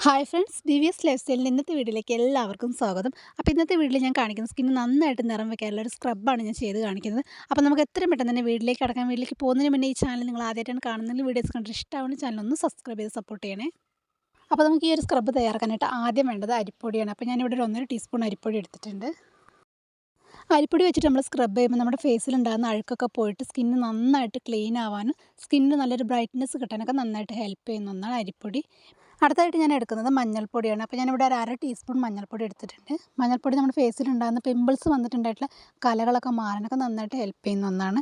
Hi friends, ബിവിഎസ് life സ്റ്റൈലിൻ്റെ ഇന്നത്തെ വീഡിയോയിലേക്ക് എല്ലാവർക്കും സ്വാഗതം. അപ്പോൾ ഇന്നത്തെ വീഡിയോയിൽ ഞാൻ കാണിക്കുന്ന സ്കിന്ന് നന്നായിട്ട് നിറം വയ്ക്കാനുള്ള ഒരു സ്ക്രബ്ബാണ് ഞാൻ ചെയ്ത് കാണിക്കുന്നത്. അപ്പോൾ നമുക്ക് എത്രയും പെട്ടെന്ന് തന്നെ വീട്ടിലേക്ക് പോകുന്നതിന് മുന്നേ ഈ ചാനൽ നിങ്ങൾ ആദ്യമായിട്ടാണ് കാണുന്നതെങ്കിൽ വീഡിയോസ് കണ്ടിട്ട് ഇഷ്ടമാവുന്ന ചാനൽ ഒന്ന് സബ്സ്ക്രൈബ് ചെയ്ത് സപ്പോർട്ട് ചെയ്യണേ. അപ്പോൾ നമുക്ക് ഈ ഒരു സ്ക്രബ്ബ് തയ്യാറാക്കാനായിട്ട് ആദ്യം വേണ്ടത് അരിപ്പൊടിയാണ്. അപ്പോൾ ഞാനിവിടെ ഒരു 1.5 ടീസ്പൂൺ അരിപ്പൊടി എടുത്തിട്ടുണ്ട്. അരിപ്പൊടി വെച്ചിട്ട് നമ്മൾ സ്ക്രബ് ചെയ്യുമ്പോൾ നമ്മുടെ ഫേസിലുണ്ടാകുന്ന അഴുക്കൊക്കെ പോയിട്ട് സ്കിന്ന് നന്നായിട്ട് ക്ലീൻ ആവാനും സ്കിന്നിന് നല്ലൊരു ബ്രൈറ്റ്നസ് കിട്ടാനൊക്കെ നന്നായിട്ട് ഹെൽപ്പ് ചെയ്യുന്ന ഒന്നാണ് അരിപ്പൊടി. അടുത്തായിട്ട് ഞാൻ എടുക്കുന്നത് മഞ്ഞൾപ്പൊടിയാണ്. അപ്പോൾ ഞാനിവിടെ ഒരു 1/2 ടീസ്പൂൺ മഞ്ഞൾപ്പൊടി എടുത്തിട്ടുണ്ട്. മഞ്ഞൾപ്പൊടി നമ്മുടെ ഫേസിലുണ്ടാകുന്ന പിമ്പിൾസ് വന്നിട്ടുണ്ടായിട്ടുള്ള കലകളൊക്കെ മാറാനൊക്കെ നന്നായിട്ട് ഹെൽപ്പ് ചെയ്യുന്ന ഒന്നാണ്.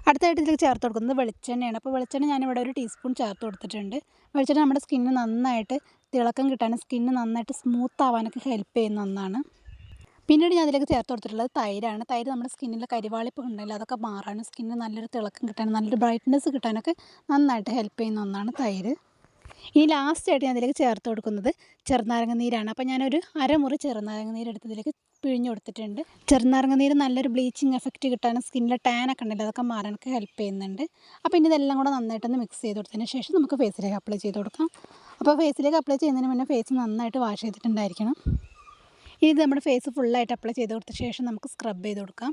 അടുത്തായിട്ട് ഇതിലേക്ക് ചേർത്ത് കൊടുക്കുന്നത് വെളിച്ചെണ്ണയാണ്. അപ്പോൾ വെളിച്ചെണ്ണ ഞാനിവിടെ ഒരു ടീസ്പൂൺ ചേർത്ത് കൊടുത്തിട്ടുണ്ട്. വെളിച്ചെണ്ണ നമ്മുടെ സ്കിന്ന് നന്നായിട്ട് തിളക്കം കിട്ടാനും സ്കിന്ന് നന്നായിട്ട് സ്മൂത്ത് ആവാനൊക്കെ ഹെൽപ്പ് ചെയ്യുന്ന ഒന്നാണ്. പിന്നീട് ഞാൻ അതിലേക്ക് ചേർത്ത് കൊടുത്തിട്ടുള്ളത് തൈരാണ്. തൈര് നമ്മുടെ സ്കിന്നിലെ കരിവാളിപ്പ് ഉണ്ടെങ്കിൽ അതൊക്കെ മാറാനും സ്കിന്നിന് നല്ലൊരു തിളക്കം കിട്ടാനും നല്ലൊരു ബ്രൈറ്റ്നസ് കിട്ടാനൊക്കെ നന്നായിട്ട് ഹെൽപ്പ് ചെയ്യുന്ന ഒന്നാണ് തൈര്. ഇനി ലാസ്റ്റായിട്ട് ഞാൻ അതിലേക്ക് ചേർത്ത് കൊടുക്കുന്നത് ചെറുനാരങ്ങ നീരാണ്. അപ്പോൾ ഞാനൊരു അരമുറി ചെറുനാരങ്ങ നീര് എടുത്തതിലേക്ക് പിഴിഞ്ഞ് കൊടുത്തിട്ടുണ്ട്. ചെറുനാരങ്ങ നീര് നല്ലൊരു ബ്ലീച്ചിങ് എഫക്റ്റ് കിട്ടാനും സ്കിന്നിലെ ടാനൊക്കെ ഉണ്ടല്ലോ അതൊക്കെ മാറാനൊക്കെ ഹെൽപ്പ് ചെയ്യുന്നുണ്ട്. അപ്പോൾ ഇനി ഇതെല്ലാം കൂടെ നന്നായിട്ടൊന്ന് മിക്സ് ചെയ്ത് കൊടുത്തതിന് ശേഷം നമുക്ക് ഫേസിലേക്ക് അപ്ലൈ ചെയ്ത് കൊടുക്കാം. അപ്പോൾ ഫേസിലേക്ക് അപ്ലൈ ചെയ്യുന്നതിന് മുന്നേ ഫേസ് നന്നായിട്ട് വാഷ് ചെയ്തിട്ടുണ്ടായിരിക്കണം. ഇത് നമ്മുടെ ഫേസ് ഫുള്ളായിട്ട് അപ്ലൈ ചെയ്ത് കൊടുത്ത ശേഷം നമുക്ക് സ്ക്രബ് ചെയ്ത് കൊടുക്കാം.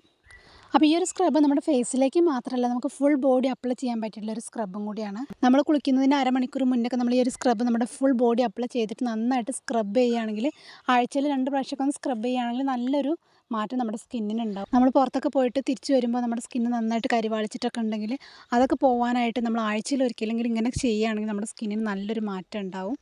അപ്പോൾ ഈ ഒരു സ്ക്രബ്ബ് നമ്മുടെ ഫേസിലേക്ക് മാത്രമല്ല നമുക്ക് ഫുൾ ബോഡി അപ്ലൈ ചെയ്യാൻ പറ്റിയിട്ടുള്ള ഒരു സ്ക്രബ്ബും കൂടിയാണ്. നമ്മൾ കുളിക്കുന്നതിന് അരമണിക്കൂർ മുന്നൊക്കെ നമ്മൾ ഈ ഒരു സ്ക്രബ്ബ് നമ്മുടെ ഫുൾ ബോഡി അപ്ലൈ ചെയ്തിട്ട് നന്നായിട്ട് സ്ക്രബ് ചെയ്യുകയാണെങ്കിൽ ആഴ്ചയിൽ 2 പ്രാവശ്യമൊക്കെ ഒന്ന് സ്ക്രബ് ചെയ്യുകയാണെങ്കിൽ നല്ലൊരു മാറ്റം നമ്മുടെ സ്കിന്നിനുണ്ടാവും. നമ്മൾ പുറത്തൊക്കെ പോയിട്ട് തിരിച്ചു വരുമ്പോൾ നമ്മുടെ സ്കിന്ന് നന്നായിട്ട് കരിവാളിച്ചിട്ടൊക്കെ ഉണ്ടെങ്കിൽ അതൊക്കെ പോകാനായിട്ട് നമ്മൾ ആഴ്ചയിൽ ഒരിക്കലെങ്കിലും ഇങ്ങനെ ചെയ്യുകയാണെങ്കിൽ നമ്മുടെ സ്കിന്നിന് നല്ലൊരു മാറ്റം ഉണ്ടാവും.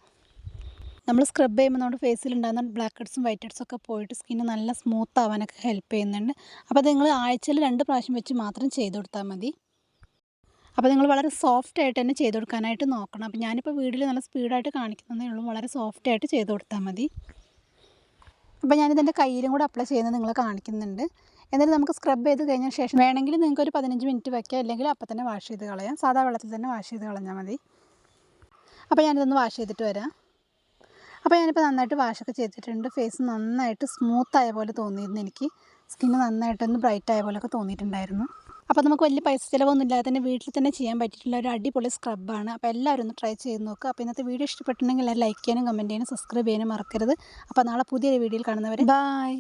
നമ്മൾ സ്ക്രബ് ചെയ്യുമ്പോൾ നമ്മുടെ ഫേസിലുണ്ടാകുന്ന ബ്ലാക്ക് ഹെഡ്സും വൈറ്റ് ഹെഡ്സും ഒക്കെ പോയിട്ട് സ്കിന്ന് നല്ല സ്മൂത്ത് ആവാനൊക്കെ ഹെൽപ്പ് ചെയ്യുന്നുണ്ട്. അപ്പോൾ നിങ്ങൾ ആഴ്ചയിൽ 2 പ്രാവശ്യം വെച്ച് മാത്രം ചെയ്ത് കൊടുത്താൽ മതി. അപ്പോൾ നിങ്ങൾ വളരെ സോഫ്റ്റായിട്ട് തന്നെ ചെയ്ത് കൊടുക്കാനായിട്ട് നോക്കണം. അപ്പോൾ ഞാനിപ്പോൾ വീഡിയോയിൽ നല്ല സ്പീഡായിട്ട് കാണിക്കുന്നതേ ഉള്ളൂ, വളരെ സോഫ്റ്റായിട്ട് ചെയ്ത് കൊടുത്താൽ മതി. അപ്പോൾ ഞാനിതെൻ്റെ കയ്യിലും കൂടെ അപ്ലൈ ചെയ്യുന്നത് നിങ്ങളെ കാണിക്കുന്നുണ്ട്. എന്നിട്ട് നമുക്ക് സ്ക്രബ് ചെയ്ത് കഴിഞ്ഞ ശേഷം വേണമെങ്കിൽ നിങ്ങൾക്ക് ഒരു 15 മിനിറ്റ് വയ്ക്കാം, അല്ലെങ്കിൽ അപ്പോൾ തന്നെ വാഷ് ചെയ്ത് കളയാം. സാധാ വെള്ളത്തിൽ തന്നെ വാഷ് ചെയ്ത് കളഞ്ഞാൽ മതി. അപ്പോൾ ഞാനിതൊന്ന് വാഷ് ചെയ്തിട്ട് വരാം. അപ്പോൾ ഞാനിപ്പോൾ നന്നായിട്ട് വാഷൊക്കെ ചെയ്തിട്ടുണ്ട്. ഫേസ് നന്നായിട്ട് സ്മൂത്തായ പോലെ തോന്നിയിരുന്നു എനിക്ക്. സ്കിന്ന് നന്നായിട്ടൊന്ന് ബ്രൈറ്റ് ആയ പോലെയൊക്കെ തോന്നിയിട്ടുണ്ടായിരുന്നു. അപ്പോൾ നമുക്ക് വലിയ പൈസ ചിലവൊന്നും ഇല്ലാതെ തന്നെ വീട്ടിൽ തന്നെ ചെയ്യാൻ പറ്റിയിട്ടുള്ള ഒരു അടിപൊളി സ്ക്രബ്ബാണ്. അപ്പോൾ എല്ലാവരും ഒന്ന് ട്രൈ ചെയ്ത് നോക്കുക. അപ്പോൾ ഇന്നത്തെ വീഡിയോ ഇഷ്ടപ്പെട്ടിട്ടുണ്ടെങ്കിൽ ലൈക്ക് ചെയ്യാനും കമൻറ്റ് ചെയ്യാനും സബ്സ്ക്രൈബ് ചെയ്യാനും മറക്കരുത്. അപ്പോൾ നാളെ പുതിയൊരു വീഡിയോയിൽ കാണുന്നവരെ ബൈ.